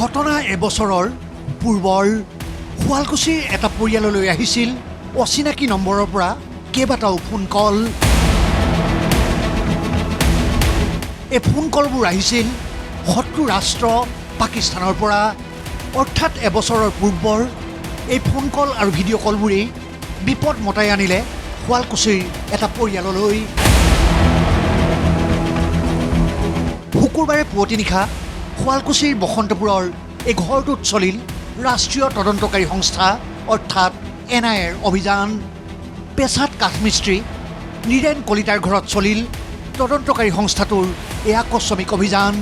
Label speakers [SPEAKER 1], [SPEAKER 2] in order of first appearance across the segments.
[SPEAKER 1] ঘটনা এবছৰৰ পূৰ্বৰ শুৱালকুছিৰ এটা পৰিয়াললৈ আহিছিল অচিনাকি নম্বৰৰ পৰা কেইবাটাও ফোন কল। এই ফোন কলবোৰ আহিছিল শত্ৰু ৰাষ্ট্ৰ পাকিস্তানৰ পৰা। অৰ্থাৎ এবছৰৰ পূৰ্বৰ এই ফোন কল আৰু ভিডিঅ' কলবোৰেই বিপদ মতাই আনিলে শুৱালকুছিৰ এটা পৰিয়াললৈ। শুকুৰবাৰে পুৱতি নিশা শুৱালকুছিৰ বসন্তপুৰৰ এই ঘৰটোত চলিল ৰাষ্ট্ৰীয় তদন্তকাৰী সংস্থা অৰ্থাৎ NIAৰ অভিযান। পেছাত কাঠমিস্ত্ৰী নীৰেণ কলিতাৰ ঘৰত চলিল তদন্তকাৰী সংস্থাটোৰ এই আকস্মিক অভিযান।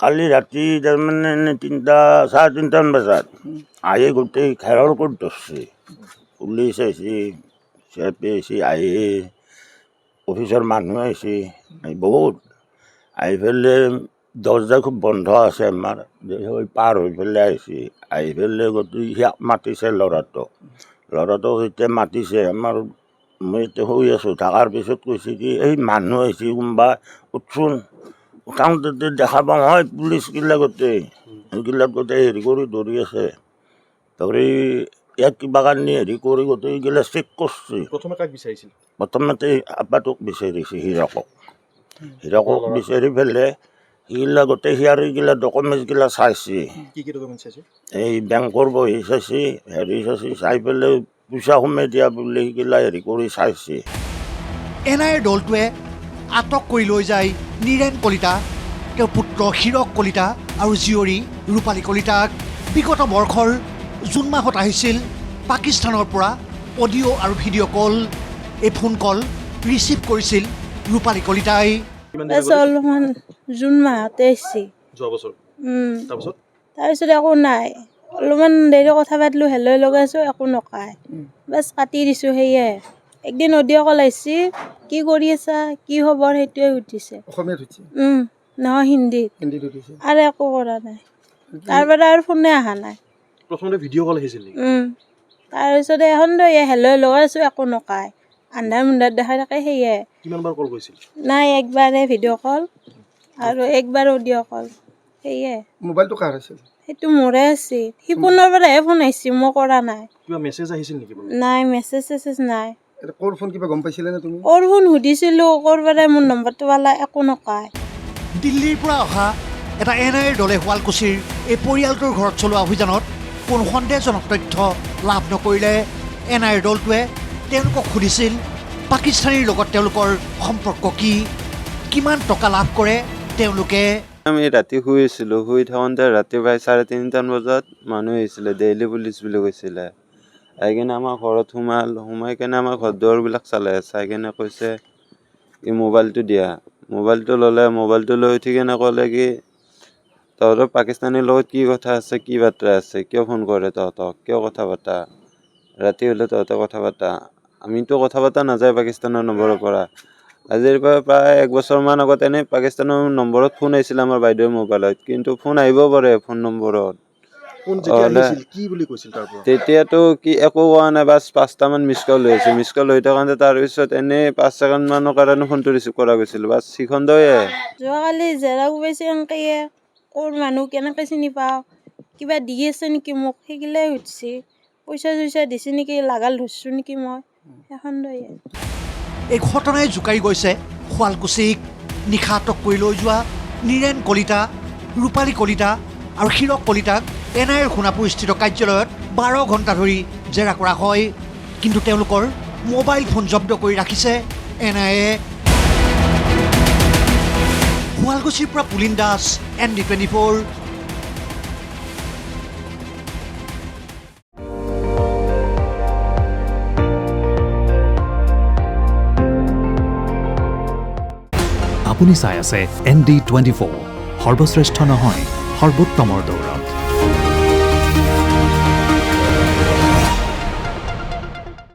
[SPEAKER 2] কালি ৰাতি তাৰমানে 3:30 বজাত আহি গোটেই ঘেৰৰ ওপৰত ধৰছে। পুলিচ আহিছে, CRPC আহি অফিচৰ মানুহ আহিছে, বহুত আহি পেলাই দৰ্জা খুব বন্ধ আছে আমাৰ, পাৰ হৈ পেলাই আহিছে। আহি পেলাই গোটেই সিয়াক মাতিছে ল'ৰাটোক যেতিয়া মাতিছে আমাৰ মই এতিয়া শুই আছোঁ। থকাৰ পিছত কৈছে কি এই মানুহ আহিছে কোনোবা উঠচোন। উঠাওঁতে দেখা পাওঁ হয় পুলিচগিলা গোটেই সেইগিলাক গোটেই হেৰি কৰি ধৰি আছে। ধৰি ইয়াক কিবা কাৰণে হেৰি কৰি গোটেইগিলা চেক কৰিছে।
[SPEAKER 3] প্ৰথমে কাক বিচাৰিছিল?
[SPEAKER 2] প্ৰথমতে আপাটোক বিচাৰিছে, হীৰকক বিচাৰি পেলাই সেইগিলা গোটেই সিয়াৰিগিলা ডকুমেণ্টছগিলা চাইছে।
[SPEAKER 3] কি কি ডকুমেণ্ট চাইছে?
[SPEAKER 2] এই বেংকৰ বহি চাইছে, হেৰি চাইছে, চাই পেলাই পইচা সোমাই দিয়া বুলি সেইগিলা হেৰি কৰি চাইছে।
[SPEAKER 1] NIAৰ দলটোৱে আটক কৰি লৈ যায় নীৰেণ কলিতা, তেওঁৰ পুত্ৰ হীৰক কলিতা আৰু জীয়ৰী ৰূপালী কলিতাক। বিগত বৰ্ষৰ জুন মাহত আহিছিল পাকিস্তানৰ পৰা অডিঅ' আৰু ভিডিঅ' কল। এই ফোন কল ৰিচিভ কৰিছিল ৰূপালী কলিতাই।
[SPEAKER 4] অলপমান জুন মাহতে আহিছে
[SPEAKER 3] যোৱা বছৰ।
[SPEAKER 4] তাৰপিছত একো নাই, অলপমান দেৰি কথা পাতিলোঁ, হেলৈ লগাইছোঁ, একো নকয়, বাছ কাটি দিছোঁ। সেয়ে একদিন অডিঅ' কল আহিছে, কি কৰি আছা, কি খবৰ, সেইটোৱে সুধিছে।
[SPEAKER 3] অসমীয়াত সুধিছে?
[SPEAKER 4] নহয়, হিন্দীত
[SPEAKER 3] সুধিছে।
[SPEAKER 4] আৰু একো কৰা নাই। তাৰপৰা আৰু ফোনে অহা নাই।
[SPEAKER 3] প্ৰথমতে ভিডিঅ' কল আহিছিল নেকি?
[SPEAKER 4] তাৰপিছতে এখন হেলৈ লগাইছোঁ, একো নকয়, আন্ধাৰ মুন্ধাৰ দেখাই থাকে। সেয়ে
[SPEAKER 3] কিমান বাৰ কল কৰিছিল?
[SPEAKER 4] নাই, একবাৰে ভিডিঅ' কল আৰু একবাৰ অডিঅ' কল। সেয়ে
[SPEAKER 3] মোবাইলটো কাৰ আছিল?
[SPEAKER 4] সেইটো মোৰে আছিল। সি ফোনৰ পৰাহে ফোন আহিছে, মই কৰা নাই।
[SPEAKER 3] কিবা মেছেজ আহিছিল নেকি?
[SPEAKER 4] নাই, মেছেজ চেছেজ নাই।
[SPEAKER 3] ক'ৰ ফোন কিবা গম পাইছিলে নে তুমি?
[SPEAKER 4] ক'ৰ ফোন সুধিছিলোঁ, ক'ৰ পৰা মোৰ নম্বৰটো পালা, একো নকয়।
[SPEAKER 1] দিল্লীৰ পৰা অহা এটা NIAৰ দলে শুৱালকুছিৰ এই পৰিয়ালটোৰ ঘৰত চলোৱা অভিযানত কোনো সন্দেহজনক তথ্য লাভ নকৰিলে। NIAৰ দলটোৱে তেওঁলোকক সুধিছিল পাকিস্তানীৰ লগত তেওঁলোকৰ সম্পৰ্ক কি, কিমান টকা লাভ কৰে তেওঁলোকে।
[SPEAKER 5] আমি ৰাতি শুই আছিলোঁ, শুই থাকোঁতে ৰাতি প্ৰায় 3:30 বজাত মানুহ আহিছিলে, দিল্লী পুলিচ বুলি কৈছিলে। আহি কিনে আমাৰ ঘৰত সোমাই কিনে আমাৰ ঘৰ দুৱাৰবিলাক চাই কিনে কৈছে কি মোবাইলটো দিয়া। মোবাইলটো ল'লে, মোবাইলটো লৈ উঠি কিনে ক'লে কি তহঁতৰ পাকিস্তানীৰ লগত কি কথা আছে, কি বাৰ্তা আছে, কিয় ফোন কৰে তহঁতক, কিয় কথা পাতা, ৰাতি হ'লে তহঁতে কথা পাতা। আমিতো কথা পতা নাযায় পাকিস্তানৰ নম্বৰৰ পৰা। আজিৰ পৰা প্ৰায় 1 বছৰমান আগত এনেই পাকিস্তানৰ নম্বৰত ফোন আহিছিল আমাৰ বাইদেউৰ মোবাইলত, কিন্তু ফোন আহিব পাৰে ফোন নম্বৰত। তেতিয়াতো কি একো কোৱা নাই, বাছ 5টামান মিছ কল হৈ আছে। মিছ কল হৈ থাকোঁতে তাৰপিছত এনেই 5 ছেকেণ্ডমানৰ কাৰণে ফোনটো ৰিচিভ কৰা গৈছিল, বাছ সিখনদয়ে।
[SPEAKER 4] যোৱাকালি জেৰা কোবাইছে, এনেকৈ ক'ৰ মানুহ কেনেকৈ চিনি পাওঁ, কিবা দি আছে নেকি মোক, সেইগিলাই সুধিছে। পইচা চইচা দিছে নেকি, লাগাল ধৰিছোঁ নেকি মই, সেইখনদয়ে।
[SPEAKER 1] এই ঘটনাই জোকাৰি গৈছে শুৱালকুছিক। নিশা আটক কৰি লৈ যোৱা নীৰেণ কলিতা, ৰূপালী কলিতা আৰু হীৰক কলিতাক NIAৰ সোণাপুৰস্থিত কাৰ্যালয়ত 12 ঘণ্টা ধৰি জেৰা কৰা হয়, কিন্তু তেওঁলোকৰ মোবাইল ফোন জব্দ কৰি ৰাখিছে NIAয়ে। শুৱালকুছিৰ পৰা পুলিন দাস, ND24।
[SPEAKER 6] আপুনি চাই আছে ND24, সৰ্বশ্ৰেষ্ঠ নহয়, সৰ্বোত্তমৰ দৌৰত।